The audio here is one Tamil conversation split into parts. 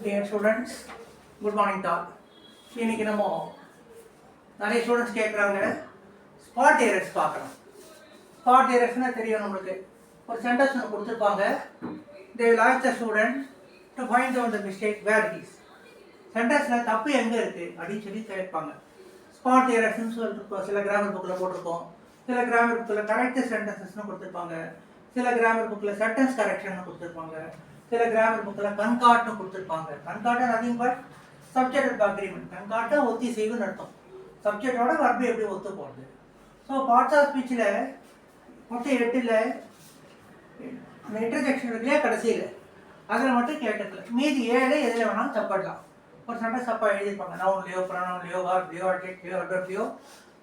Dear students, good morning to all. இன்னைக்கு நம்ம நிறைய ஸ்டூடெண்ட்ஸ் கேட்குறாங்க ஸ்பாட் ஏரர்ஸ் பார்க்குறோம். ஸ்பாட் ஏரர்ஸ்னால் தெரியும் நம்மளுக்கு. ஒரு சென்டென்ஸ் ஒன்று கொடுத்துருப்பாங்க. They will ask the student to find out the mistake where it is. சென்டென்ஸில் தப்பு எங்கே இருக்குது அப்படின்னு சொல்லி கேட்பாங்க. ஸ்பாட் ஏரர்ஸ்ன்னு சொல்லிட்டு சில கிராமர் புக்கில் போட்டிருக்கோம். சில கிராமர் புக்கில் கரெக்ட் சென்டென்சஸ்னு கொடுத்துருப்பாங்க. சில கிராமர் புக்கில் சென்டென்ஸ் கரெக்ஷன் கொடுத்துருப்பாங்க. சில கிராமர் புக்கில் கன்கார்ட்னு கொடுத்துருப்பாங்க. கன்கார்ட் அதிகம் பட் சப்ஜெக்ட் அக்ரிமெண்ட். கன்கார்ட்டை ஒத்தி செய்வுன்னு அர்த்தம். சப்ஜெக்டோட வர்பு எப்படி ஒத்து போகிறது. ஸோ பார்ட்ஸ் ஆஃப் ஸ்பீச்சில் மொத்தம் 8ல் அந்த இன்டர்ஜெக்ஷன் இருக்குல்லையா கடைசியில் அதில் மட்டும் கேட்டதில்லை. மீதி 7 எதில் வேணாலும் தப்பிடலாம். ஒரு சென்டென்ஸ் தப்பாக எழுதியிருப்பாங்க. நவுன்லையோ ப்ரொனவுன்லையோ வார்ப்லையோ அட்ஜெக்ட்லையோ அட்வர்ப்லையோ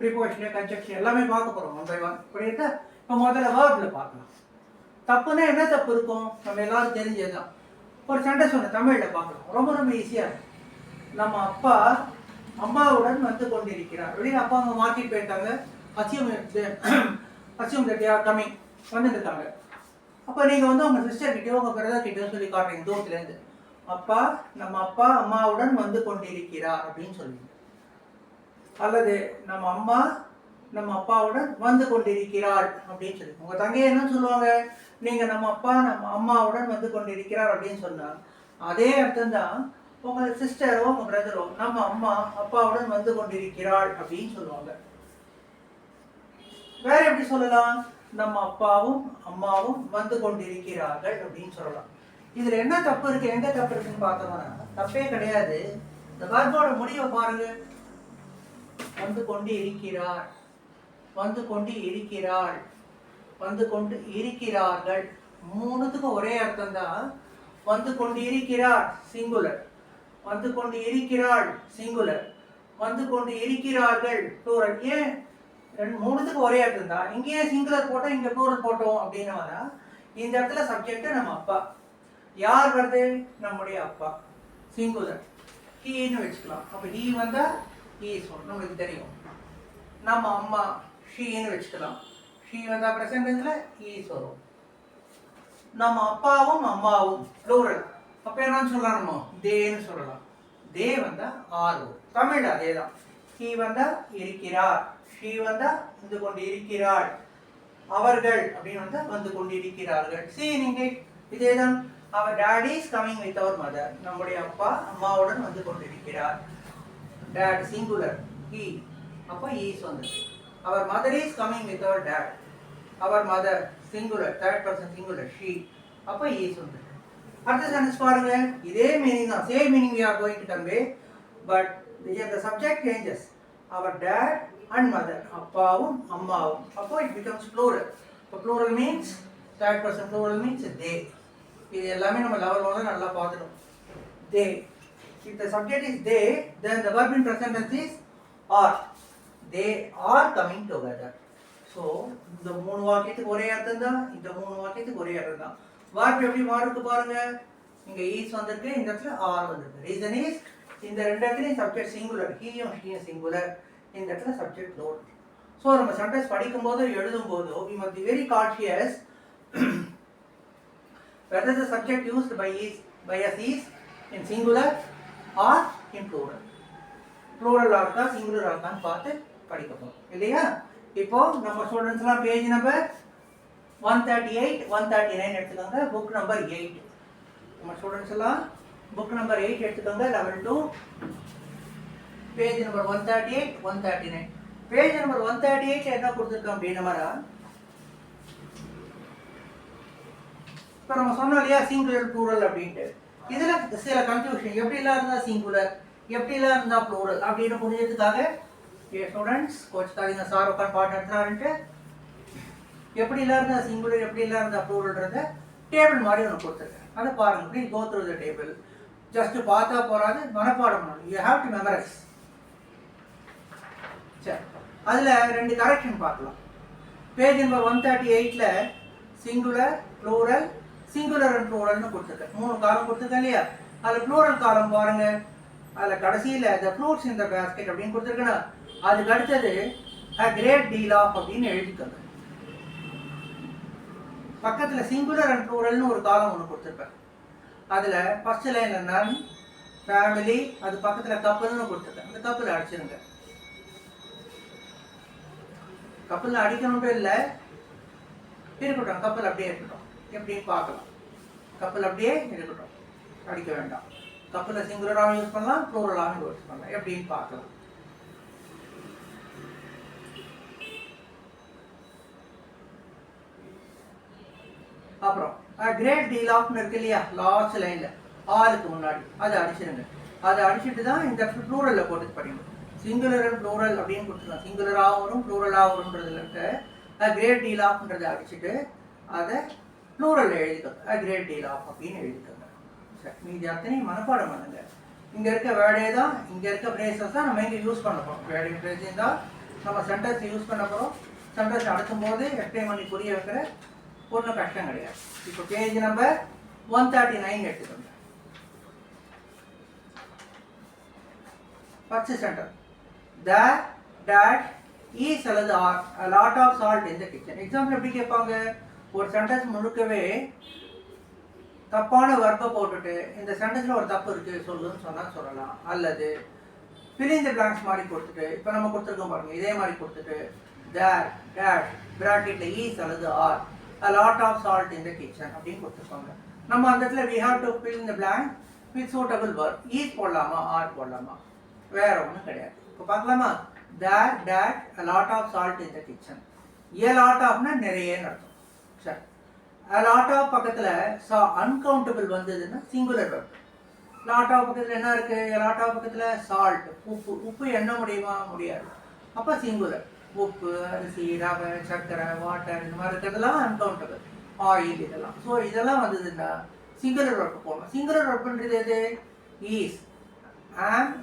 ப்ரிபோசிஷன்லையோ கன்ஜெக்ஷன் எல்லாமே பார்க்க போகிறோம் 1 by 1. இப்படி இருக்கா. இப்போ முதல்ல வேர்பில் பார்க்கலாம். தப்புன்னா என்ன தப்பு இருக்கும் நம்ம எல்லாரும் தெரிஞ்சது தான். ஒரு சென்டென்ஸ் ஒன்று தமிழில் பார்க்கலாம். ரொம்ப ரொம்ப ஈஸியாக இருக்கும். நம்ம அப்பா அம்மாவுடன் வந்து கொண்டிருக்கிறார் அப்படின்னு அப்பா அம்மா மார்க்கெட் போயிருக்காங்க. Assume that you are coming வந்துருக்காங்க. அப்போ நீங்கள் வந்து உங்கள் சிஸ்டர் கிட்டேயோ உங்கள் பிரதர் கிட்டேயோ சொல்லி காட்டுறீங்க தூரத்துலேருந்து. அப்பா நம்ம அப்பா அம்மாவுடன் வந்து கொண்டிருக்கிறார் அப்படின்னு சொல்லுவீங்க. அல்லது நம்ம அம்மா நம்ம அப்பாவுடன் வந்து கொண்டிருக்கிறாள் அப்படின்னு சொல்லி உங்கள் தங்கையை என்ன சொல்லுவாங்க, நீங்கள் நம்ம அப்பா நம்ம அம்மாவுடன் வந்து கொண்டிருக்கிறார் அப்படின்னு சொன்னால் அதே அர்த்தம் தான் உங்கள் சிஸ்டரோ உங்கள் பிரதரோ நம்ம அம்மா அப்பாவுடன் வந்து கொண்டிருக்கிறாள் அப்படின்னு சொல்லுவாங்க. வேற எப்படி சொல்லலாம், நம்ம அப்பாவும் அம்மாவும் வந்து கொண்டிருக்கிறார்கள் அப்படின்னு சொல்லலாம். இதில் என்ன தப்பு இருக்குது, எங்கே தப்பு இருக்குன்னு பார்த்தோம்னா தப்பே கிடையாது. இந்த வர்போட முடிவை பாருங்க. வந்து கொண்டு இருக்கிறார், வந்து கொண்டு இருக்கிறாள், வந்து கொண்டு இருக்கிறார்கள். மூணுத்துக்கும் ஒரே அர்த்தம் தான். வந்து கொண்டு இருக்கிறார் சிங்குலர், வந்து கொண்டு இருக்கிறாள் சிங்குலர், வந்து கொண்டு இருக்கிறார்கள் ப்ளூரல். ஏன் மூணுத்துக்கும் ஒரே அர்த்தம் தான். இங்கேயே சிங்குலர் போட்டோம் இங்கே ப்ளூரல் போட்டோம் அப்படின்னா இந்த இடத்துல சப்ஜெக்ட் நம்ம அப்பா. யார் வருது, நம்முடைய அப்பா. சிங்குலர் ஹீன்னு வச்சுக்கலாம். அப்போ ஹீ வந்தால் ஹீஸ் நம்மளுக்கு தெரியும். நம்ம அம்மா ஷீன்னு வச்சுக்கலாம். ஷீ வந்தால் ப்ரெசன்டென்ஸில் ஈஸ் வரும். நம்ம அப்பாவும் அம்மாவும் ப்ளூரல். அப்போ என்னன்னு சொல்லலாம், நம்ம தேன்னு சொல்லலாம். தே வந்தால் ஆர் வரும். தமிழ் அதே தான். ஹீ வந்தால் இருக்கிறார், ஷீ வந்தால் வந்து கொண்டு இருக்கிறாள், அவர்கள் அப்படின்னு வந்தால் வந்து கொண்டு இருக்கிறார்கள். நீங்கள் இதே தான். Our daddy is coming with our mother. நம்முடைய அப்பா அம்மாவுடன் வந்து கொண்டிருக்கிறார். டேட் சிங்குலர் ஹீ, அப்போ ஈஸ் வந்தது. Our mother is coming with our dad. Our mother singular, third person singular, she. அப்போ is வந்து. அடுத்த சென்டென்ஸ் பாருங்க. இதே மீனிங் தான். Same meaning we are going to convey, but the subject changes. Our dad and mother. அப்பாவும் அம்மாவும். அப்போ it becomes plural. So plural means third person plural means they. இது எல்லாமே நம்ம லெவல் 1ல நல்லா பார்த்துட்டோம். They. If the subject is they, then the verb in present tense is are. They are coming together. So இந்த 3 வாக்கியத்துக்கு ஒரே அர்த்தம் தான், இந்த 3 வாக்கியத்துக்கு ஒரே அர்த்தம் தான். வார்ப்பு எப்படி மாறுக்கு பாருங்க. இங்க ஈஸ் வந்திருக்கு, இந்த இடத்துல ஆர் வந்திருக்கு. ரீசன் இஸ் இந்த ரெண்டு இடத்துலையும் சப்ஜெக்ட் சிங்குலர், ஹீயும் ஷீயும் சிங்குலர், இந்த இடத்துல சப்ஜெக்ட் ப்ளூரல். ஸோ நம்ம சென்டென்ஸ் படிக்கும் போதோ எழுதும் போதோ we must be very cautious whether the subject used by us is in singular or in plural. ப்ளூரலாக இருக்கா சிங்குலராக இருக்கான்னு பார்த்து படிக்க போகிறோம் இல்லையா. இப்போ நம்ம ஸ்டூடெண்ட்ஸ்லாம் பேஜ் நம்பர் 138 139 எடுத்துக்கோங்க. Book number 8. நம்ம ஸ்டூடெண்ட்ஸ் எல்லாம் புக் நம்பர் 8 எடுத்துக்கோங்க. Level 2 page number 138 139. Page number 138 என்ன கொடுத்துருக்கோம் அப்படின்னா, இப்போ நம்ம சொன்னோம் இல்லையா சிங்குலர் ப்ளூரல் அப்படின்ட்டு. இதில் சில கன்ஃபியூஷன். எப்படிலாம் இருந்தால் சிங்குலர், எப்படிலாம் இருந்தால் ப்ளூரல் அப்படின்னு புரிஞ்சதுக்காக ஸ்டூடெண்ட்ஸ் கோச்சுக்காதீங்க. சார் உட்காந்து பாட்டு எடுத்துறாருன்ட்டு எப்படிலாம் இருந்தால் சிங்குலர் எப்படிலாம் இருந்தால் ப்ளூரல்ன்றத டேபிள் மாதிரி ஒன்று கொடுத்துருக்கேன். அதை பாருங்கள். Please go through the table. Just பார்த்தா போகாது, மனப்பாடம் பண்ணணும். You have to memorise. சரி, அதில் 2 கரெக்ஷன் பார்க்கலாம். பேஜ் நம்பர் 138ல் சிங்குலர் ப்ளூரல் சிங்குலர் அண்ட் ப்ளூரல்னு கொடுத்துருக்கேன். 3 காலம் கொடுத்துருக்கேன் இல்லையா. அதில் ப்ளூரல் காலம் பாருங்கள். அதில் கடைசியில் த ஃப்ரூட்ஸ் இன் த பேஸ்கெட் அப்படின்னு கொடுத்துருக்கேன்னா அதுக்கு அடுத்தது a great deal of அப்படின்னு எழுதிக்கோங்க. பக்கத்தில் சிங்குலர் அண்ட் ப்ளூரல்னு ஒரு காலம் ஒன்று கொடுத்துருப்பேன். அதில் ஃபர்ஸ்ட் லைனில் நன், ஃபேமிலி, அது பக்கத்தில் கப்பல்னு கொடுத்துருக்கேன். அந்த கப்பல் அடிச்சிருங்க. கப்பலில் அடிக்கணும்னு இல்லை, இருக்கட்டும், கப்பல் அப்படியே இருக்கட்டும். எப்படின்னு பார்க்கலாம். கப்பல் அப்படியே இருக்கட்டும், அடிக்க வேண்டாம். கப்பலை சிங்குலராகவும் யூஸ் பண்ணலாம், ப்ளூரலாகவும் யூஸ் பண்ணலாம். எப்படின்னு பார்க்கலாம். அப்புறம் கிரேட் டீல் ஆஃப்னு இருக்கு இல்லையா, லாஸ்ட் லைனில் ஆளுக்கு முன்னாடி அதை அடிச்சிருங்க. அதை அடிச்சுட்டு தான் இந்த ப்ளூரலில் போட்டு படிக்கணும். சிங்குலர் அண்ட் ப்ளூரல் அப்படின்னு கொடுத்துருக்கலாம். சிங்குலராகவும் வரும், ப்ளூரலாகவும் வரும்ன்றதுல இருக்க கிரேட் டீல் ஆஃப்ன்றதை அடிச்சுட்டு அதை ப்ளூரலில் எழுதிக்கோங்க. கிரேட் டீல் ஆஃப் அப்படின்னு எழுதிக்கோங்க. சரி, மீதி அத்தனையும் மனப்பாடம் பண்ணுங்க. இங்கே இருக்க வேர்டே தான், இங்கே இருக்க ஃப்ரேசஸ் தான் நம்ம இங்கே யூஸ் பண்ண போகிறோம். வேர்டிங் ஃப்ரேஸையும் தான் நம்ம சென்டென்ஸ் யூஸ் பண்ண போகிறோம். சென்டென்ஸ் அடுக்கும் போது எக்ஸ்பிளைன் பண்ணி புரிய வைக்கிற ஒன்றும் கஷ்டம் கிடையாது. இப்போ பேஜ் நம்பர் 139 எடுத்துக்கோங்க. First sentence, the dash is அல்லது are a lot of salt in the kitchen. Example எப்படி கேட்பாங்க, ஒரு சென்டென்ஸ் முழுக்கவே தப்பான வர்ப்பை போட்டுட்டு இந்த சென்டென்ஸில் ஒரு தப்பு இருக்குது சொல்லுன்னு சொன்னால் சொல்லலாம். அல்லது fill in the blanks மாதிரி கொடுத்துட்டு, இப்போ நம்ம கொடுத்துருக்கோம் பாருங்க, இதே மாதிரி கொடுத்துட்டு there dash bracketல ஈஸ் அல்லது are a lot of salt in the kitchen அப்படின்னு கொடுத்துருப்பாங்க. நம்ம அந்த இடத்துல we have to fill in the blank with suitable verb. Is போடலாமா ஆர் போடலாமா, வேற ஒன்றும் கிடையாது. இப்போ பார்க்கலாமா, there dash a lot of salt in the kitchen. a lot ofனா நிறையன்னு அர்த்தம். சரி, a lot of பக்கத்தில் uncountable வந்ததுன்னா சிங்குலர் verb. lot of பக்கத்தில் என்ன இருக்கு, a lot of பக்கத்தில் salt உப்பு. உப்பு எண்ண முடியுமா, முடியாது. அப்போ சிங்குலர். உப்பு, அரிசி, ரவை, சர்க்கரை, வாட்டர், இந்த மாதிரி இருக்கிறதுலாம் அன்கவுண்டபிள். ஆயில் இதெல்லாம். ஸோ இதெல்லாம் வந்ததுன்னா சிங்குலர் ஒர்க் போகணும். சிங்குலர் ஒர்க்ன்றது எது, ஈஸ், ஆம்,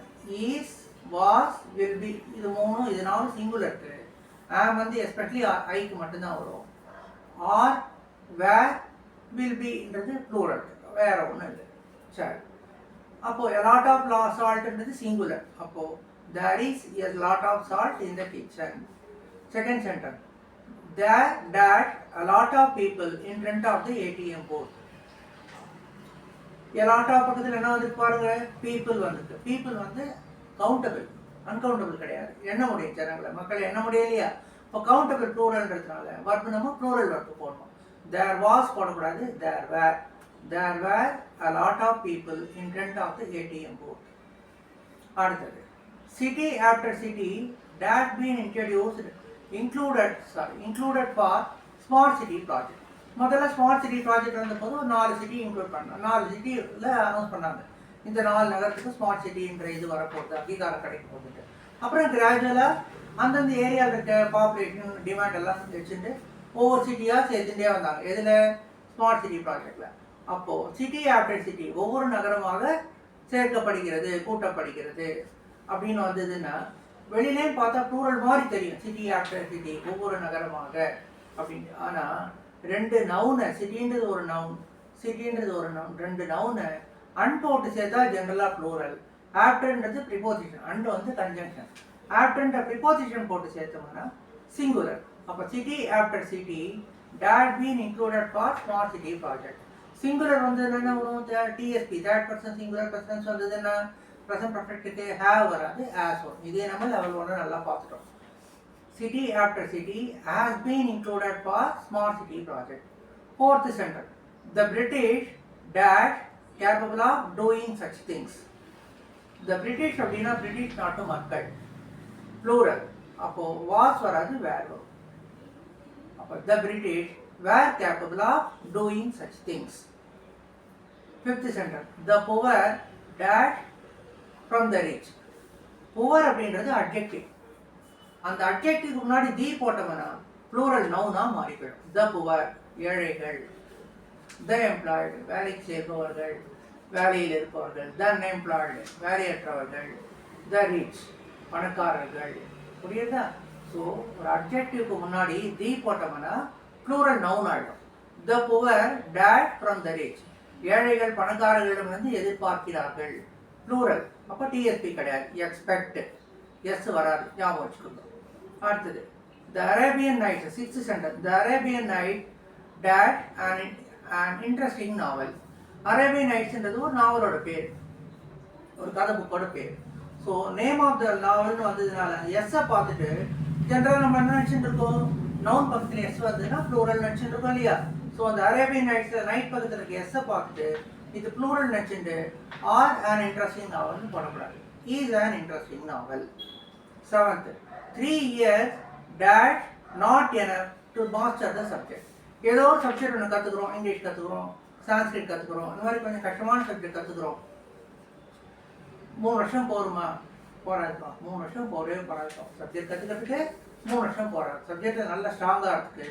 ஈஸ், வாஸ், வில் பி, இது மூணும் இதனாலும் சிங்குலருக்கு. ஆம் வந்து எஸ்பெஷலி ஐக்கு மட்டும்தான் வரும். ஆர், வேர், வில் பின்றது ப்ளூரல், வேற ஒன்றும் இல்லை. சரி, அப்போ a lot of saltன்றது சிங்குலர். அப்போ there is a lot of salt in the kitchen. Second sentence, there that a lot of people in front of the ATM booth. a lot of பக்கத்தில் என்ன வந்து பாருங்க, people வந்துருக்கு. people வந்து கவுண்டபிள், அன்கவுண்டபிள் கிடையாது. எண்ண முடியும் ஜனங்களை, மக்களை எண்ண முடியலையா. இப்போ கவுண்டபிள் ப்ளூரல்ன்றதுனால வர்ப்பு நம்ம ப்ளூரல் வர்ப்பு போடணும். there was போடக்கூடாது, there were a lot of people in front of the ATM booth. அடுத்தது, city after city that been introduced included for smart city project. முதல்ல ஸ்மார்ட் சிட்டி ப்ராஜெக்ட் வந்தபோது ஒரு 4 சிட்டி இன்க்ளூட் பண்ணாங்க. 4 சிட்டியில் அனௌன்ஸ் பண்ணாங்க, இந்த 4 நகரத்துக்கு ஸ்மார்ட் சிட்டின்ற இது வரப்போகுது, அங்கீகாரம் கிடைக்க போகுது. அப்புறம் கிராஜுவலாக அந்தந்த ஏரியாவில் இருக்க பாப்புலேஷன் டிமாண்ட் எல்லாம் வச்சுட்டு ஒவ்வொரு சிட்டியாக சேர்த்துட்டே வந்தாங்க. எதில், ஸ்மார்ட் சிட்டி ப்ராஜெக்டில். அப்போது சிட்டி ஆஃப்டர் சிட்டி ஒவ்வொரு நகரமாக சேர்க்கப்படுகிறது, கூட்டப்படுகிறது அப்படின்னு வந்ததுன்னா வெளியிலேயும் பார்த்தா ப்ளூரல் மாதிரி தெரியும், சிட்டி ஆஃப்டர் சிட்டி, ஒவ்வொரு நகரமாக அப்படின்னு. ஆனால் 2 நவுனை, சிட்டின்றது ஒரு நவுன், சிட்டின்றது ஒரு நவுன், 2 நவுனை அன் போட்டு சேர்த்தா ஜென்ரலாக ப்ளூரல். ஆஃப்டர்ன்றது ப்ரிப்போசிஷன், அண்ட் வந்து கன்ஜங்ஷன். ஆஃப்டர்ன்ற ப்ரிப்போசிஷன் போட்டு சேர்த்தோம்னா சிங்குலர். அப்போ city after city that been included for smart city project. Singular வந்து என்ன வரும், டிஎஸ்பி, தேர்ட் பர்சன் சிங்குலர் பர்சன்ஸ் வந்ததுன்னா ப்ரெசன்ட் பர்ஃபெக்ட்டுக்கு ஹேவ் வராது, ஆஸ் வரும். இதே நம்ம லெவல் 1 நல்லா பார்த்துட்டோம். City after city has been included for smart city project. Fourth sentence, the British dash capable of doing such things. The British அப்படின்னா பிரிட்டிஷ் நாட்டு மக்கள், ப்ளூரல். அப்போது வாஸ் வராது, வேர் வரும். அப்போ த British were capable of doing such things. Fifth sentence, the poor dash from the rich. poor அப்படின்றது adjective. அந்த adjectiveக்கு முன்னாடி தி போட்டோம்னா plural noun மாறி போயிடும். the poor ஏழைகள், the employed வேலைக்கு சேர்ப்பவர்கள், வேலையில் இருப்பவர்கள், the unemployed வேலையற்றவர்கள், the rich பணக்காரர்கள். புரியுதா? ஸோ ஒரு அட்ஜெக்டிவ்க்கு முன்னாடி தி போட்டோம்னா ப்ளூரல் நவுன் ஆகிடும். The poor dad from the rich, ஏழைகள் பணக்காரர்களிடமிருந்து எதிர்பார்க்கிறார்கள், ப்ளூரல். அப்போ டிஎஸ்பி கிடையாது, எக்ஸ்பெக்ட், எஸ் வராது, ஞாபகம் வச்சுக்கோங்க. அடுத்தது, the Arabian night, sixth sentence, the Arabian night dash and interesting novel. Arabian நைட்ஸ்ன்றது ஒரு நாவலோட பேர். ஒரு கதை புக்கோட பேர். ஸோ நேம் ஆஃப் த நாவல்னு வந்ததுனால எஸ்ஸை பார்த்துட்டு ஜென்ரலாக நம்ம என்ன நினச்சிட்டு இருக்கோம், நவுன் பக்கத்தில் எஸ் வந்ததுன்னா ப்ளூரல் நினச்சிட்டு இருக்கோம் இல்லையா. ஸோ அந்த அரேபியன் நைட்ஸில் நைட் பக்கத்தில் இருக்க எஸ்ஸை பார்த்துட்டு இது ப்ளூரல் நினச்சிட்டு ஆர் an இன்ட்ரெஸ்டிங் நாவல்னு போடக்கூடாது, is an interesting novel. 7th 3 years dash not enough to master the subject. ஏதோ ஒரு சப்ஜெக்ட் ஒன்று கற்றுக்குறோம், இங்கிலீஷ் கற்றுக்குறோம், சான்ஸ்கிரிட் கற்றுக்குறோம், இந்த மாதிரி கொஞ்சம் கஷ்டமான சப்ஜெக்ட் கற்றுக்குறோம். 3 வருஷம் போருமா? போராதுப்பா. 3 வருஷம் போரவே போராதுப்பா. சப்ஜெக்ட் கற்றுக்கிறதுக்கு 3 வருஷம் போராது. சப்ஜெக்டில் நல்லா ஸ்ட்ராங்காக இருக்குது,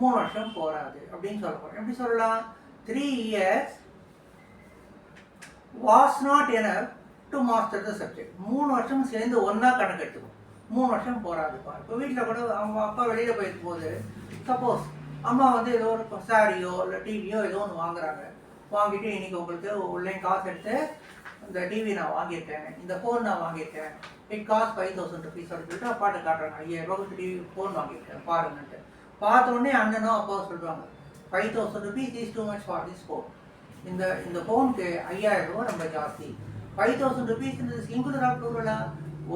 3 வருஷம் போராது அப்படின்னு சொல்ல போகிறோம். எப்படி சொல்லலாம்? 3 years was not enough to master the subject. 3 வருஷம் சேர்ந்து ஒன்றா கணக்கு எடுத்துக்கும். 3 வருஷம் போராதுப்பா. இப்போ வீட்டில் கூட அவங்க அப்பா வெளியில் போயிருக்கும் போது சப்போஸ் அம்மா வந்து ஏதோ ஒரு சாரியோ இல்லை டிவியோ ஏதோ ஒன்று வாங்குறாங்க. வாங்கிட்டு இன்னைக்கு உங்களுக்கு உள்ளே காசு எடுத்து இந்த டிவி நான் வாங்கியிருக்கேன், இந்த ஃபோன் நான் வாங்கியிருக்கேன், இட் காஸ்ட் 5000 rupees அப்படின்னு சொல்லிட்டு அப்பாட்ட காட்டுறாங்க. 5000 ரூபாய்க்கு டிவி ஃபோன் வாங்கியிருக்கேன் பாருங்கன்ட்டு. பார்த்த உடனே அண்ணனோ அப்பாவோ சொல்லுவாங்க, 5000 rupees is too much for this phone. இந்த ஃபோனுக்கு 5000 ரூபா ரொம்ப ஜாஸ்தி. 5000 rupees சிங்குலரா ப்ளூரலா?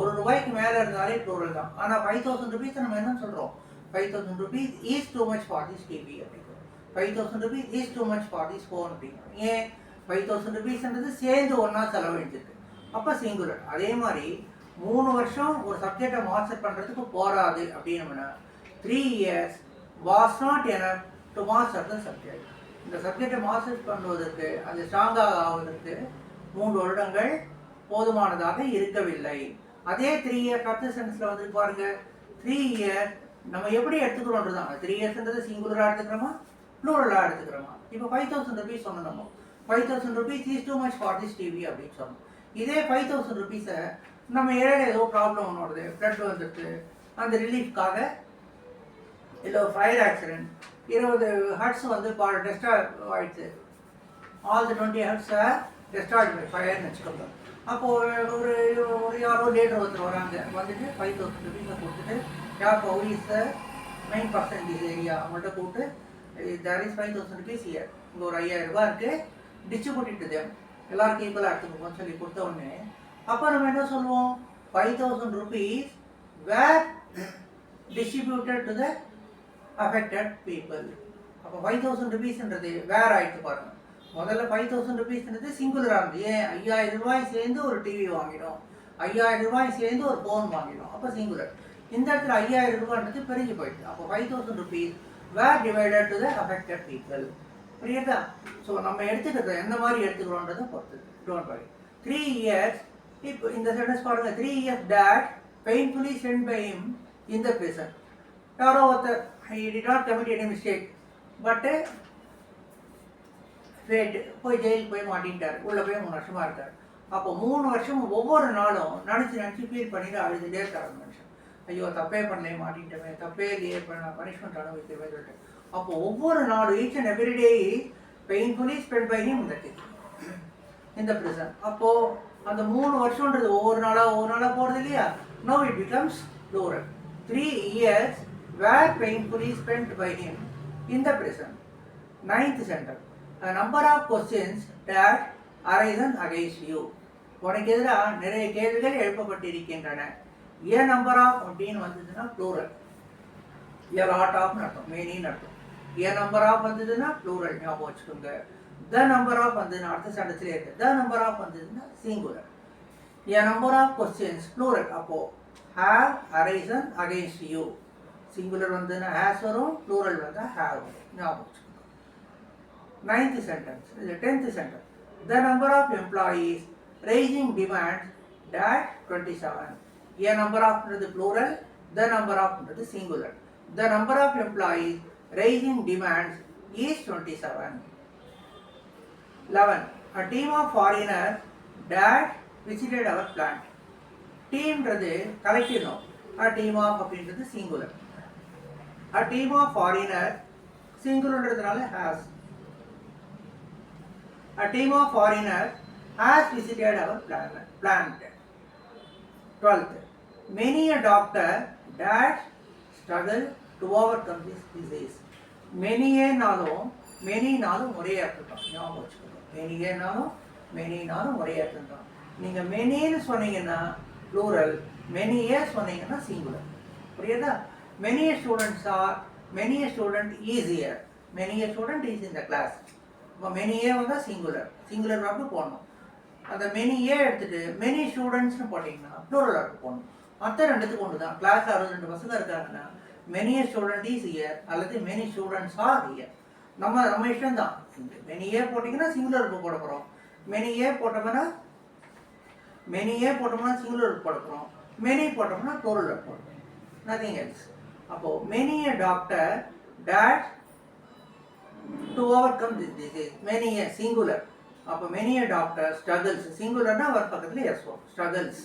₹1 மேலே இருந்தாலே ப்ளூரல் தான். ஆனால் 5000 rupees நம்ம என்ன சொல்கிறோம்? 5000 rupees is too much for this TV அப்படிங்கிறோம். 5000 rupees is too much for this phone அப்படிங்கிறோம். ஏன் 5000 rupeesன்றது சேர்ந்து ஒன்றா செலவழிஞ்சிருக்கு, அப்போ சிங்குலர். அதே மாதிரி 3 வருஷம் ஒரு சப்ஜெக்டை மாஸ்டர் பண்ணுறதுக்கு போராது அப்படின்னோம்னா 3 years was not enough to master the subject. இந்த சப்ஜெக்டை மாஸ்டர் பண்ணுவதற்கு, அது ஸ்ட்ராங்காக ஆவதற்கு 3 வருடங்கள் போதுமானதாக இருக்கவில்லை. அதே 3 years அடுத்த சென்டென்ஸில் வந்து பாருங்க, 3 years நம்ம எப்படி எடுத்துக்கிறோன்றதாங்க. 3 yearsன்றது சிங்குலராக எடுத்துக்கிறோமா ப்ளூரலாக எடுத்துக்கிறோமா? இப்போ 5000 rupees சொன்னோம், நம்ம 5000 rupees is too much for this TV அப்படின்னு சொன்னோம். இதே 5000 rupees-ஐ நம்ம ஏரியாவில் ஏதோ ப்ராப்ளம் ஒன்று வருது, ஃப்ளட் வந்துடுது, அந்த ரிலீஃப்காக இல்லை ஒரு ஃபயர் ஆக்சிடென்ட் 20 hertz வந்து டெஸ்ட்ராய் ஆயிடுச்சு, all the 20 hertz destroyed by ஃபயர்னு வச்சுக்கோங்க. அப்போது ஒரு யாரோ லீடர் ஒருத்தர் வராங்க, வந்துட்டு 5000 rupees கொடுத்துட்டு யார் who is the main person this area அவங்கள்ட்ட கூப்பிட்டு தேர் இஸ் 5000 rupees இயர், இங்கே ஒரு 5000 ரூபாய் இருக்குது, டிஸ்ட்ரிபியூட் டு தேம், எல்லாருக்கும் ஈக்குவலாக எடுத்துக்கோங்கன்னு சொல்லி கொடுத்த உடனே அப்போ நம்ம என்ன சொல்லுவோம்? 5000 rupees were distributed to the affected people. அப்போ 5000 rupeesன்றது வேர் ஆகிட்டு பாருங்க. முதல்ல 5000 rupeesன்றது சிங்குலராக இருந்தது. ஏன்? 5000 ரூபாய் சேர்ந்து ஒரு டிவி வாங்கிடும், 5000 ரூபாய் சேர்ந்து ஒரு ஃபோன் வாங்கிடும், அப்போ சிங்குலர். இந்த இடத்துல 5000 ரூபான்றது பெருகி போயிடுது. அப்போ 5000 rupees were divided to the affected people. புரியுதா? ஸோ நம்ம எடுத்துக்கிறது எந்த மாதிரி எடுத்துக்கிறோன்றதை பொறுத்து. Don't worry. 3 years, இப்போ இந்த சென்டென்ஸ் பாருங்க, 3 years dad painfully sent by him in the prison. யாரோ ஒருத்தர் he did not commit any mistake, but போய் ஜெயிலுக்கு போய் மாட்டின்ட்டார், உள்ளே போய் 3 வருஷமாக இருக்கார். அப்போ 3 வருஷம் ஒவ்வொரு நாளும் நினச்சி ஃபீல் பண்ணிட்டு அழுதுகிட்டே இருக்காரு மனுஷன். ஐயோ தப்பே பண்ணலையே, மாட்டின்ட்டமே, தப்பே இல்லையே, பனிஷ்மெண்ட் அனுபவிக்கிறவே சொல்லிட்டு. அப்போ ஒவ்வொரு நாளும் each and every day painfully spend by him இந்த பிரிசன். அப்போது அந்த 3 வருஷன்றது ஒவ்வொரு நாளாக போகிறது இல்லையா? No it becomes plural. 3 years were painfully spent by him in the prison. 9th sentence, a number of questions that arisen against you. உனக்கு எதிராக நிறைய கேள்விகள் எழுப்பப்பட்டிருக்கின்றன. a number of அப்படின்னு வந்ததுன்னா ப்ளூரல், a lot of அர்த்தம், மெனின்னு அர்த்தம். a number of வந்ததுன்னா ப்ளூரல், ஞாபகம் வச்சுக்கோங்க. the number of வந்ததுன்னா அடுத்த சென்டென்ஸ்லேயே இருக்குது, the number of வந்ததுன்னா singular. a number of questions plural. அப்போது have arisen against you, singular வந்ததுன்னா has வரும், ப்ளூரல் வந்தால் have வரும், ஞாபகம் வச்சுக்கோங்க. 9th sentence, 10th sentence, the number of employees raising demands that 27. a number of plural, the number of singular. The number of employees raising demands is 27. 11. A team of foreigners that visited our plant. Team ன்றது collective noun, a team of அப்படின்றது singular. A team of foreigners singular ன்றதுனால has. A team of foreigners has visited our plant. 12th. Many a doctor that struggle to overcome this disease. Many நாலும் ஒரே அர்த்தம் தான், ஞாபகம் வச்சுக்கோங்க. many நாலும் ஒரே அர்த்தம் தான். நீங்கள் மெனின்னு சொன்னீங்கன்னா ப்ளூரல், மெனியே சொன்னீங்கன்னா சிங்குலர். புரியுதா? Many students are, many student easier, many student is இந்த கிளாஸ். இப்போ மெனியே வந்தால் சிங்குலர் வரப்பு போடணும். அந்த மெனியே எடுத்துகிட்டு மெனி ஸ்டூடெண்ட்ஸ்னு போட்டிங்கன்னா ப்ளூரல் வரப்பு போடணும். மற்ற ரெண்டுத்துக்கு ஒன்று தான். கிளாஸ் 62 பசங்க இருக்காங்கன்னா மெனி ஸ்டூடெண்ட் இஸ் இயர் அல்லது மெனி ஸ்டூடெண்ட்ஸ் ஆர் இயர். நம்ம இஷ்டம் தான். மெனியே போட்டிங்கன்னா சிங்குலர் வரப்பு போட போகிறோம். மெனியே போட்டோம்னா சிங்குலர் போட போகிறோம். மெனி போட்டோம்னா ப்ளூரல் வரப்பு போடுறோம். Nothing else. அப்போது many a doctor that to overcome this disease. Many a singular. அப்போ many a doctor struggles. சிங்குலர்னா அவர் பக்கத்தில் எஸ் வரும். ஸ்ட்ரகிள்ஸ்.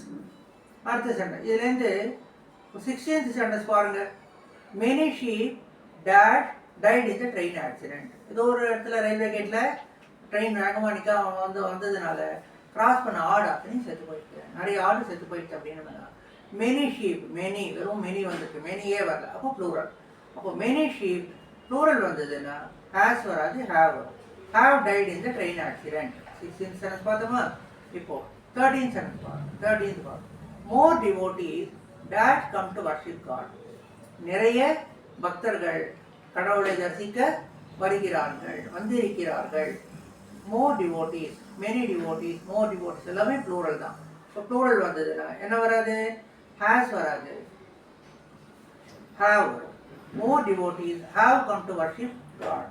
அடுத்த சென்டென்ஸ். இதுலேருந்து 16th சென்டென்ஸ் பாருங்க. many sheep that died in the train accident. ஏதோ ஒரு இடத்துல ரயில்வே கேட்டில் ட்ரெயின் வேகமாக வந்ததுனால கிராஸ் பண்ண ஆடு அப்படின்னு செத்து போயிடுச்சு. நிறைய ஆடு செத்து போயிடுச்சு அப்படின்னு. மெனி ஷீப், மெனி வெறும் மெனி வந்துருக்கு, மெனியே வரல. அப்போ ப்ளூரல். அப்போ மெனி ஷீப் ப்ளூரல் வந்ததுன்னா ஹேஸ் வராது, ஹேவ் வரும். Have died in the train accident. 16th sentence பார்த்தோமா? இப்போ 13th சென்டென்ஸ் பாருங்க. 13th பாருங்க. More devotees dash come to worship God. நிறைய பக்தர்கள் கடவுளை தரிசிக்க வருகிறார்கள், வந்திருக்கிறார்கள். More devotees, many devotees, more devotees எல்லாமே ப்ளூரல் தான். இப்போ ப்ளூரல் வந்ததுன்னா என்ன வராது? ஹேஸ் வராது, ஹேவ் வரும். More devotees have come to worship God.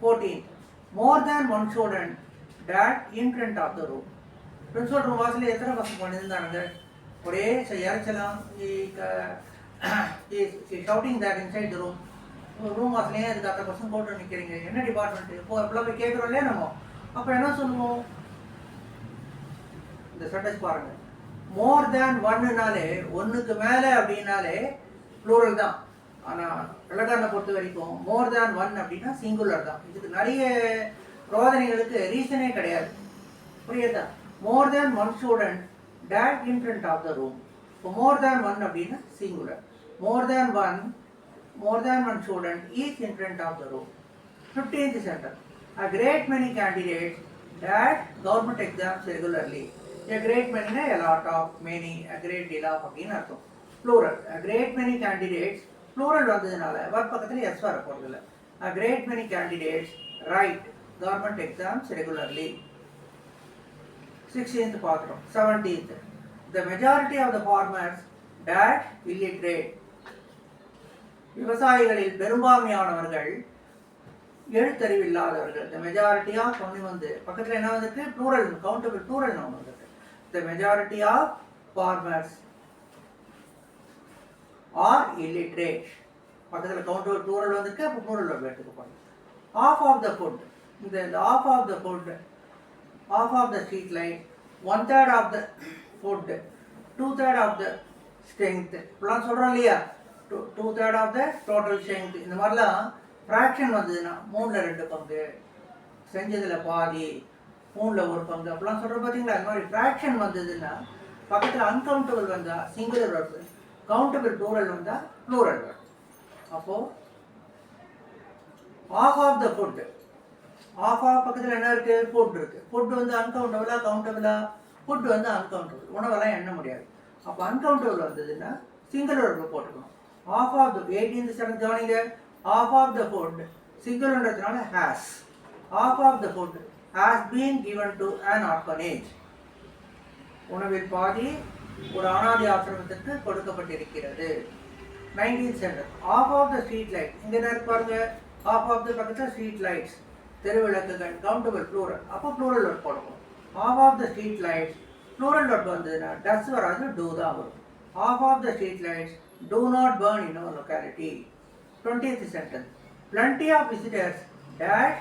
14th. More than one student dash in front of the room. Principal room வாசலில் எத்தனை பசங்க பண்ணியிருந்தானுங்க? ஒரே இறைச்சலாம். Shouting that inside the room. Room வாசலையே அதுக்கு அத்தனை பசங்க போட்டு நிற்கிறீங்க, என்ன டிபார்ட்மெண்ட்டு? இப்போ எப்பெல்லாம் போய் கேட்குறோம் இல்லையா நம்ம? அப்போ என்ன சொல்லுவோம்? இந்த சென்டென்ஸ் பாருங்க. மோர் தேன் ஒன்னுனாலே, ஒன்றுக்கு மேலே அப்படின்னாலே ப்ளூரல் தான். ஆனால் இலக்கணத்தை பொறுத்த வரைக்கும் மோர் தேன் ஒன் அப்படின்னா சிங்குலர் தான். இதுக்கு நிறைய ரோதனைகளுக்கு ரீசனே கிடையாது. புரியுதா? More than one student dash in front of the room. இப்போ மோர் தேன் ஒன் அப்படின்னா singular. More than one student is in front of the room. 15th sentence. A great many candidates that government exams regularly. A great many na a lot of, many, a great deal of அப்படின்னு அர்த்தம். Plural. A great many candidates. Plural வந்ததுனால verb பக்கத்தில் எஸ் வர போகிறது இல்லை. A great many candidates write government exams regularly. 16th பார்க்குறோம். 17th. The majority of the farmers that illiterate. விவசாயிகளில் பெரும்பான்மையானவர்கள் எழுத்தறிவில்லாதவர்கள். த மெஜாரிட்டி ஆஃப் ஒன்று வந்து பக்கத்தில் என்ன வந்துட்டு? ப்ளூரல், கவுண்டபிள் ப்ளூரல் ஒன்று வந்துட்டு. The majority of farmers are illiterate. பக்கத்தில் கவுண்டபிள் ப்ளூரல் வந்துருக்கு. அப்போ ப்ளூரல் எடுத்துக்க போகிறோம். Half of the food. இந்த half of the food, half of the street light, 1/3 of the food, 2/3 of the strength. இப்பெல்லாம் சொல்கிறோம் இல்லையா? 2/3 ஆஃப் த டோட்டல் ஸ்ட்ரென்த். இந்த மாதிரிலாம் ஃப்ராக்ஷன் வந்ததுன்னா 3/2 பங்கு, செஞ்சதில் பாதி, 3/1 பங்கு அப்படிலாம் சொல்கிறோம் பார்த்தீங்களா? அது மாதிரி ஃப்ராக்ஷன் வந்ததுன்னா பக்கத்தில் அன்கவுண்டபிள் வந்தால் சிங்குலர் வருது, கவுண்டபிள் ப்ளூரல் வந்தால் ப்ளூரல் வருது. அப்போது half of the food, half of பக்கத்தில் என்ன இருக்குது? ஃபுட் இருக்குது. ஃபுட் வந்து அன்கவுண்டபிளா கவுண்டபிளா? ஃபுட் வந்து அன்கவுண்டபிள், உணவெல்லாம் எண்ண முடியாது. அப்போ அன்கவுண்டபிள் வந்ததுன்னா சிங்குலர் போட்டுக்கணும். Half of the 18th sentence கவனிங்க. Half of the food, singularன்றதுனால has. Half of the food has been given to an orphanage. உணவில் பாதி ஒரு அனாதை ஆசிரமத்திற்கு கொடுக்கப்பட்டிருக்கிறது. 19th sentence. Half of the street light. இங்க என்ன பாருங்க? Half of the பக்கத்துல street lights, தெருவிளக்குகள், கவுண்டபிள் ப்ளூரல். அப்போ ப்ளூரல் வேர்ட் போடணும். Half of the street lights, plural word வந்ததுன்னா does வராது, do தான் வரும். Half of the street lights do not burn in our locality. 20th sentence. Plenty of visitors that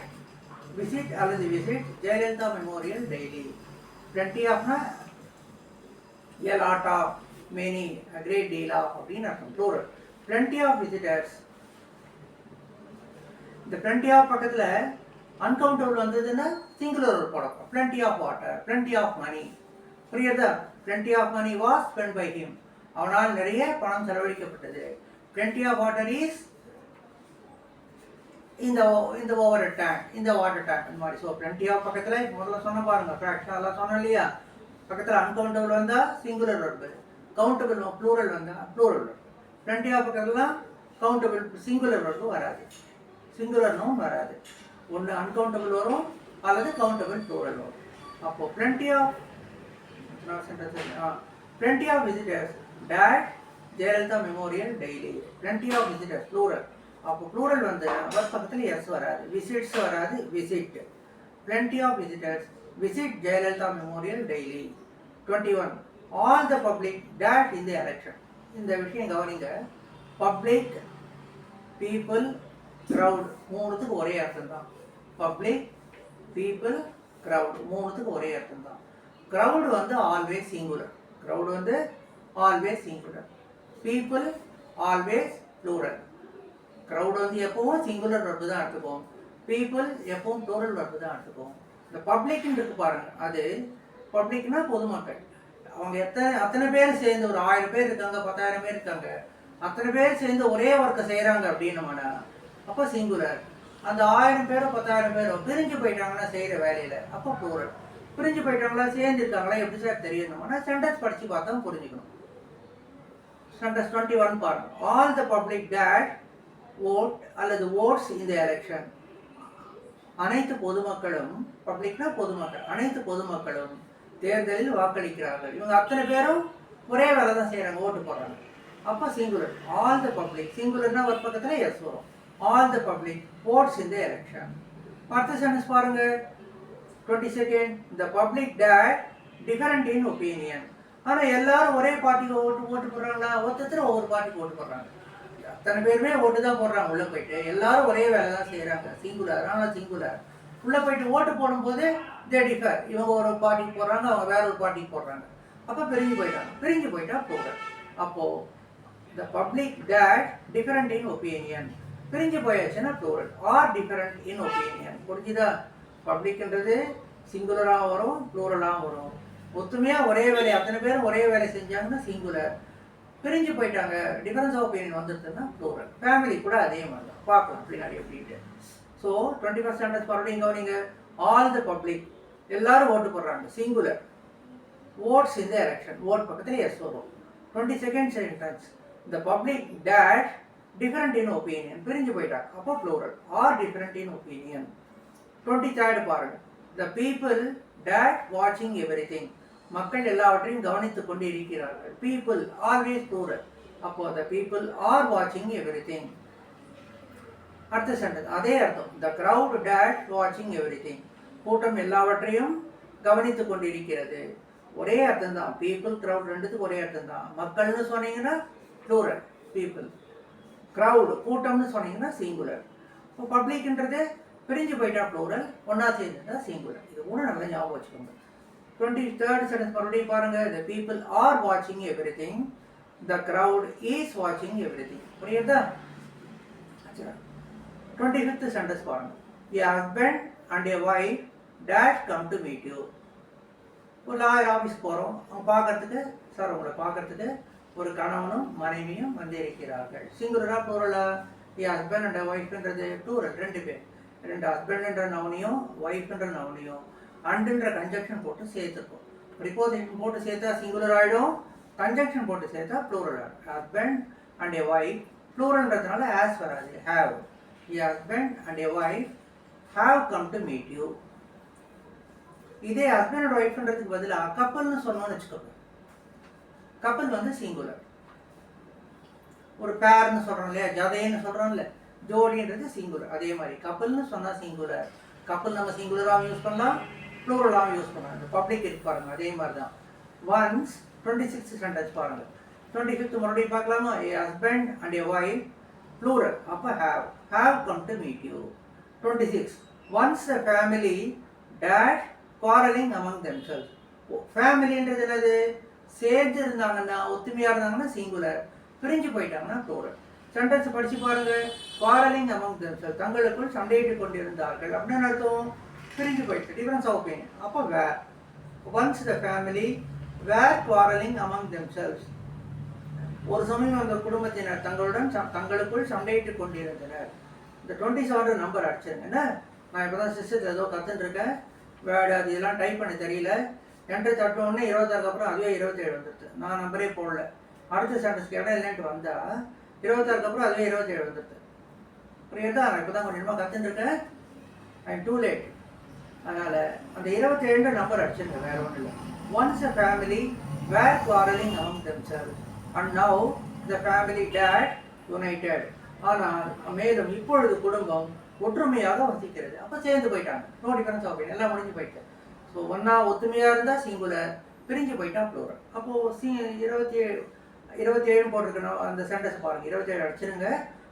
visit அல்லது visit Jayalalitha Memorial daily. Plenty of na a lot of, many, a great deal of அப்படின்னு அர்த்தம். plural. Plenty of visitors. இந்த plenty of பக்கத்தில் uncountable வந்ததுன்னா singular போடணும். Plenty of water, plenty of money. புரியுதா? Plenty of money was spent by him. அவனால் நிறைய பணம் செலவழிக்கப்பட்டது. Plenty of water is இந்த ஓவர் டேங்க், இந்த வாட்டர் டேங்க் இந்த மாதிரி. ஸோ plenty of பக்கத்தில் முதல்ல சொன்ன பாருங்க, ஃப்ராக்ஷன் எல்லாம் சொன்னோம் இல்லையா? பக்கத்தில் அன்கவுண்டபிள் வந்தால் சிங்குலர் வெர்பு, கவுண்டபிள் ப்ளூரல் வந்தால் ப்ளூரல் வெர்பு. plenty of பக்கத்துலாம் கவுண்டபிள் சிங்குலர் வெர்பு வராது, சிங்குலர் நவுன் வராது. ஒன்று அன்கவுண்டபிள் வரும் அல்லது கவுண்டபிள் ப்ளூரல் வரும். அப்போ plenty of visitors dash Jayalalithaa memorial daily. plenty of visitors plural. அப்போ ப்ளூரல் வந்து அவர் பக்கத்தில் எஸ் வராது, விசிட்ஸ் வராது, visit. plenty of visitors visit Jayalalithaa memorial daily. 21 all the public dash in the election. இந்த விஷயம் கவனிங்க. பப்ளிக், பீப்புள், க்ரௌட் மூணுத்துக்கு ஒரே அர்த்தம் தான். பப்ளிக், பீப்புள், க்ரௌட் மூணுத்துக்கு ஒரே அர்த்தம் தான். க்ரௌட் வந்து ஆல்வேஸ் சிங்குலர், க்ரௌட் வந்து always singular. People always plural. Crowd வந்து எப்பவும் சிங்குலர் வெர்பு தான் எடுத்துக்கும், பீப்புள் எப்பவும் ப்ளூரல் வெர்பு தான் எடுத்துக்கும். இந்த பப்ளிக்னு இருக்கு பாருங்க, அது பப்ளிக்னா பொதுமக்கள். அவங்க அத்தனை பேர் சேர்ந்து ஒரு 1000 பேர் இருக்காங்க, 10,000 பேர் இருக்காங்க, அத்தனை பேர் சேர்ந்து ஒரே ஒர்க்கை செய்கிறாங்க அப்படின்னோம்னா அப்போ சிங்குலர். அந்த 1000 பேரோ 10,000 பேரோ பிரிஞ்சு போயிட்டாங்கன்னா செய்கிற வேலையில் அப்போ ப்ளூரல். பிரிஞ்சு போயிட்டாங்களா சேர்ந்துருக்காங்களா எப்படி சார் தெரியணும்னா சென்டென்ஸ் படித்து பார்த்தா புரிஞ்சுக்கணும். சென்டென்ஸ் 21 பாருங்க. All the public dash vote அல்லது ஓட்ஸ் இந்த எலெக்ஷன். அனைத்து பொதுமக்களும், பப்ளிக்னா பொதுமக்கள், அனைத்து பொதுமக்களும் தேர்தலில் வாக்களிக்கிறார்கள். இவங்க அத்தனை பேரும் ஒரே வேலை தான் செய்கிறாங்க, ஓட்டு போடுறாங்க. அப்போ சிங்குலர். ஆல் த பப்ளிக், சிங்குலர்னா ஒரு பக்கத்தில் எஸ் வரும். All the public votes in the election. அடுத்த சென்டென்ஸ் பாருங்க. 22 the public that different in opinion. ஆனால் எல்லாரும் ஒரே பார்ட்டிக்கு ஓட்டு போடுறாங்களா? ஒருத்தர் ஒவ்வொரு பார்ட்டிக்கு ஓட்டு போடுறாங்க. அத்தனை பேருமே ஓட்டு தான் போடுறாங்க. உள்ளே போயிட்டு எல்லாரும் ஒரே வேலை தான் செய்கிறாங்க, சிங்குலர். ஆனால் சிங்குலர் உள்ளே போயிட்டு ஓட்டு போடும்போது தே டிஃபர். இவங்க ஒரு பார்ட்டிக்கு போடுறாங்க, அவங்க வேற ஒரு பார்ட்டிக்கு போடுறாங்க. அப்போ பிரிஞ்சு போயிட்டாங்க. பிரிஞ்சு போயிட்டா ப்ளூரல். அப்போது the public that different in opinion பிரிஞ்சு போயாச்சுன்னா plural. Are different in opinion. புரிஞ்சுதா? பப்ளிக்ன்றது சிங்குலராக வரும், ப்ளூரலாக வரும். ஒத்துமையாக ஒரே வேலை, அத்தனை பேரும் ஒரே வேலை செஞ்சாங்கன்னா சிங்குலர். பிரிஞ்சு போயிட்டாங்க, டிஃபரன்ஸ் ஆஃப் ஒப்பீனியன் வந்துருக்குன்னா ப்ளூரல். ஃபேமிலி கூட அதே மாதிரி தான் பார்க்கலாம் பின்னாடி எப்படின்ட்டு. ஸோ 21st சென்டென்ஸ் மறுபடியும் கவனிங்க. ஆல் த பப்ளிக் எல்லாரும் ஓட்டு போடுறாங்க, singular. Votes in the election, vote பக்கத்தில் எஸ் வரும். 22nd sentence the public dash different in opinion. பிரிஞ்சு போயிட்டாங்க, அப்போ plural. Are different in opinion. 23rd பாருங்க. த பீப்புள் டேஷ் வாட்சிங் எவ்ரி திங். மக்கள் எல்லாவற்றையும் கவனித்துக் கொண்டு இருக்கிறார்கள். People always plural. அப்போ த பீப்புள் ஆர் வாட்சிங் எவ்ரி திங். அடுத்த சென்டென்ஸ் அதே அர்த்தம். த கிரவுட் டேஷ் வாட்சிங் எவ்ரி திங். கூட்டம் எல்லாவற்றையும் கவனித்துக் கொண்டு இருக்கிறது. ஒரே அர்த்தம் தான். பீப்புள், கிரவுட் ரெண்டுத்துக்கு ஒரே அர்த்தம் தான். மக்கள்னு சொன்னீங்கன்னா ப்ளூரல், பீப்புள். கிரவுடு கூட்டம்னு சொன்னீங்கன்னா சிங்குலர். இப்போ பப்ளிக்ன்றது பிரிஞ்சு போயிட்டா ப்ளூரல், ஒன்றா சேர்ந்துட்டா சிங்குலர். இது கூட நல்லா ஞாபகம் வச்சுக்கோங்க. 23rd சென்டென்ஸ் மறுபடியும் பாருங்க. த பீப்புள் ஆர் வாட்சிங் every thing. The crowd is வாட்சிங் எவ்ரி திங். புரியுதா? 25th சென்டென்ஸ் பாருங்க. A husband and a wife dash come to meet you. ஒரு லாயர் ஆஃபீஸ் போகிறோம், அவங்க பார்க்கறதுக்கு, சார் உங்களை பார்க்கறதுக்கு ஒரு கணவனும் மனைவியும் வந்திருக்கிறார்கள். சிங்குலரா ப்ளூரலா? எ ஹஸ்பண்ட் அண்ட் ஒய்ஃப்ன்றது ப்ளூரல், ரெண்டு பேர். ரெண்டு ஹஸ்பண்ட்ன்ற நவுனையும் ஒய்ஃப்ன்ற நவுனையும் அண்டுன்ற கன்ஜங்ஷன் போட்டு சேர்த்துருக்கோம். ப்ரிப்போசிஷன் போட்டு சேர்த்தா சிங்குலர் ஆகிடும், கன்ஜங்ஷன் போட்டு சேர்த்தா ப்ளூரல் ஆகிடும். ஹஸ்பண்ட் அண்ட் எ ஒய்ஃப் ப்ளூரல்ன்றதுனால ஆஸ் வராது, have. A husband and a wife have come to meet you. இதே ஹஸ்பண்ட் அண்ட் ஒய்ஃப்ன்றதுக்கு பதிலாக கப்பல்னு சொன்னோன்னு வச்சுக்கோங்க. கப்பல் வந்து சிங்குலர். ஒரு பேர்னு சொல்கிறோம் இல்லையா, ஜதைன்னு சொல்கிறோம்ல, ஜோடின்றது சிங்குலர். அதே மாதிரி கப்பல்னு சொன்னால் சிங்குலர். கப்பல் நம்ம சிங்குலராகவும் யூஸ் பண்ணலாம், ப்ளூரலாகவும் யூஸ் பண்ணலாம். இந்த பப்ளிக் இருக்கு பாருங்க, அதே மாதிரி தான். ஒன்ஸ் 26th சென்டென்ஸ் பாருங்க. 25th மறுபடியும் பார்க்கலாமா? A husband and a wife plural, அப்போ have come to meet you. 26 once the family dash quarrelling among themselves. ஃபேமிலின்றது என்னது? சேர்ந்து இருந்தாங்கன்னா, ஒத்துமையாக இருந்தாங்கன்னா சிங்குலர், பிரிஞ்சு போயிட்டாங்கன்னா ப்ளூரல். சென்டென்ஸ் படிச்சு பாருங்க. குவாரலிங் அமங் தெம்செல்ஸ், தங்களுக்குள் சண்டையிட்டு கொண்டிருந்தார்கள் அப்படின்னு அர்த்தம். பிரிஞ்சு போயிட்டு, டிஃபரன்ஸ் ஆஃப் ஒப்பீனியன். அப்போ were. Once the family were quarrelling among themselves. ஒரு சமயம் அந்த குடும்பத்தினர் தங்களுக்குள் சண்டையிட்டு கொண்டிருந்தனர். இந்த 27 நம்பர் அடிச்சிருங்க. என்ன, நான் இப்போ தான் சிஸ்டத்தில் ஏதோ கற்றுட்டு இருக்கேன், வேர்டு அது இதெல்லாம் டைப் பண்ண தெரியல. என்ட்ரி தட்ட உடனே 26க்கு அப்புறம் அதுவே 27 வந்துடுது. நான் நம்பரே போடல. அடுத்த சென்டென்ஸ்க்கு இடம் இல்லைன்ட்டு வந்தால் 26க்கு அப்புறம் அதுவே 27 வந்துடுது. புரியுதா? நான் இப்போ தான் கொஞ்சமாக கற்றுட்டுருக்கேன். I am too late. அதனால் அந்த 27 நம்பர் அடிச்சிருங்க, வேறு ஒன்றும் இல்லை. Once a family were quarreling among themselves and now the family died united. ஆனால் மேலும் இப்பொழுது குடும்பம் ஒற்றுமையாக வசிக்கிறது. அப்போ சேர்ந்து போயிட்டாங்க. நோ டிஃபரன்ஸ் ஆஃப் எல்லாம் முடிஞ்சு போயிட்டு. ஸோ ஒன்றா ஒத்துமையாக இருந்தால் சிங்குலர், பிரிஞ்சு போயிட்டா ப்ளூரல். அப்போது 27 போட்டிருக்கணும். அந்த சென்டென்ஸ் பாருங்கள். 27 அடிச்சிருங்க.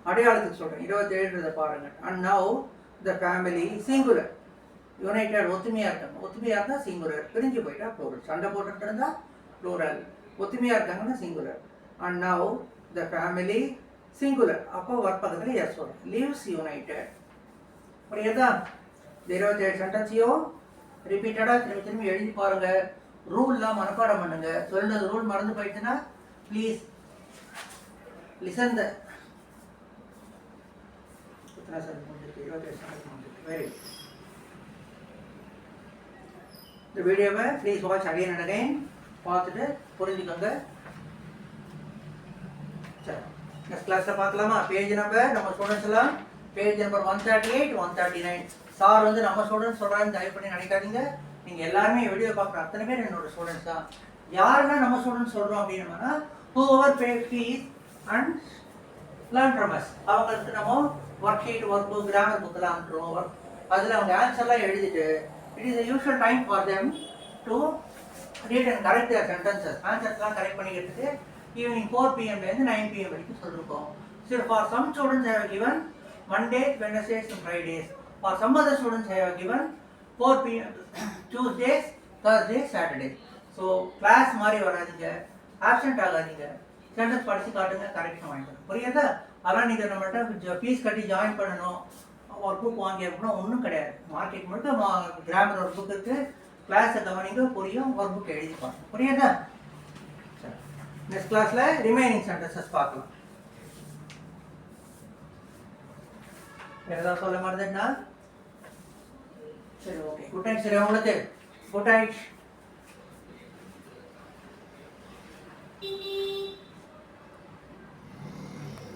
அடையாளத்துக்கு சொல்கிறேன். 27ன்றதை பாருங்கள். And now the family singular, united ஒத்துமையாக இருக்காங்க. ஒத்துமையாக இருந்தால் சிங்குலர், பிரிஞ்சு போயிட்டா ப்ளூரல். சண்டை போட்டுட்டு இருந்தால் ப்ளூரல், ஒத்துமையாக இருக்காங்கன்னா singular. And now the family singular. அப்போ ஒர்க் பக்கத்தில் எஸ் வரும். Leaves United. புரியுதா? இந்த 27 சென்டென்ஸையும் ரிப்பீட்டடாக திரும்பி திரும்பி எழுதி பாருங்கள். ரூல்லாம் மனப்பாடம் பண்ணுங்க. சொல்றது ரூல் மறந்து போயிடுச்சுன்னா ப்ளீஸ் லிசன் த. வெரி இந்த வீடியோவை please watch again and again. பார்த்துட்டு புரிஞ்சுக்கோங்க. சரி, நெக்ஸ்ட் கிளாஸில் பார்க்கலாமா? பேஜ் நம்பர் நம்ம ஸ்டூடெண்ட்ஸ் எல்லாம் பேஜ் நம்பர் 138, 139. சார் வந்து நம்ம ஸ்டூடெண்ட்ஸ் சொல்கிறான்னு தயவு பண்ணி நினைக்காதீங்க. நீங்கள் எல்லாருமே வீடியோ பார்க்குற அத்தனை பேர் என்னோட ஸ்டூடெண்ட்ஸ் தான். யாருன்னா நம்ம ஸ்டூடெண்ட்ஸ் சொல்கிறோம் அப்படின்னா whoever pay fees and learn from us. அவங்களுக்கு நம்ம work sheet, work book, grammar புக்கெல்லாம் அனுப்புகிறோம். அதில் அவங்க ஆன்சர்லாம் எழுதிட்டு it is a usual time for them to read and correct their sentences. ஆன்சர்ஸ்லாம் கரெக்ட் பண்ணிக்கிறதுக்கு ஈவினிங் 4 PM லேருந்து 9 PM வரைக்கும் சொல்லியிருக்கோம். So for some students I have given Monday, Wednesdays and Fridays. For some other students I have given 4 PM Tuesdays, Thursdays, Saturdays. So class மாதிரி வராதிங்க, ஆப்சென்ட் ஆகாதீங்க. சென்டென்ஸ் படித்து காட்டுங்க, கரெக்ஷன் வாங்கிக்கணும். புரியுதா? அதெல்லாம் நீங்கள் நம்மள்கிட்ட ஃபீஸ் கட்டி ஜாயின் பண்ணணும், ஒர்க் புக் வாங்கி அப்படின்னா ஒன்றும் கிடையாது. மார்க்கெட் முழுக்க கிராமர் ஒர்க் புக் இருக்குது. கிளாஸை கவனிங்க, புரியும், ஒர்க் புக் எழுதிப்பாங்க. புரியுதா? சரி, நெக்ஸ்ட் கிளாஸில் ரிமைனிங் சென்டென்சஸ் பார்க்கலாம். வேறு ஏதாவது சொல்ல மறந்துட்டா? சரி, ஓகே. Good night. சரி, உங்களுக்கு குட் நைட்.